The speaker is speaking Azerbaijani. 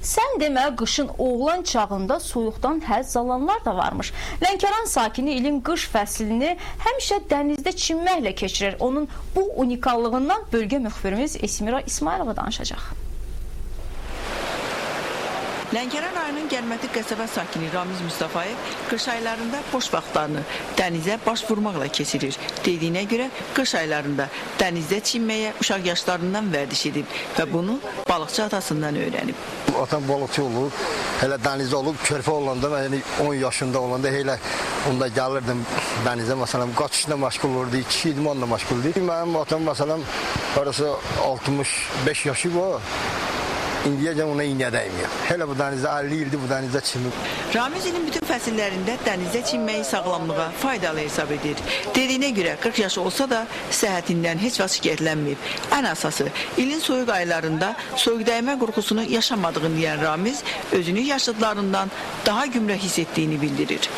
Sən demə, qışın oğlan çağında soyuqdan həzz alanlar da varmış. Lənkəran sakini ilin qış fəslini həmişə dənizdə çimməklə keçirir. Onun bu unikallığından bölgə müxbirimiz Esmira İsmailova danışacaq. Lənkəran rayonunun Gəlməti qəsəbə sakini Ramiz Mustafayev qış aylarında boş vaxtlarını dənizə baş vurmaqla keçirir. Dediyinə görə qış aylarında dənizdə çimməyə uşaq yaşlarından vərdiş edib və bunu balıqçı atasından öyrənib. Atam balıqçı olub, hələ dənizdə olub, körpə olanda, yəni 10 yaşında olanda elə onda gəlirdim dənizə, məsələn, qaçışla məşğul olurdu, kişi idmanla məşğul idi. Mənim atam, məsələn, arası 65 yaşı var. İndiyəcəm ona iynə dəyməyəm. Hələ bu dənizdə 50 ildir bu dənizdə çimib. Ramiz ilin bütün fəsillərində dənizdə çimməyi sağlamlığa faydalı hesab edir. Dediyinə görə 40 yaşı olsa da səhhətindən heç vaxt şikayətlənməyib. Ən əsası, ilin soyuq aylarında soyuq dəymə qorxusunu yaşamadığını deyən Ramiz özünü yaşıdlarından daha gümrah hiss etdiyini bildirir.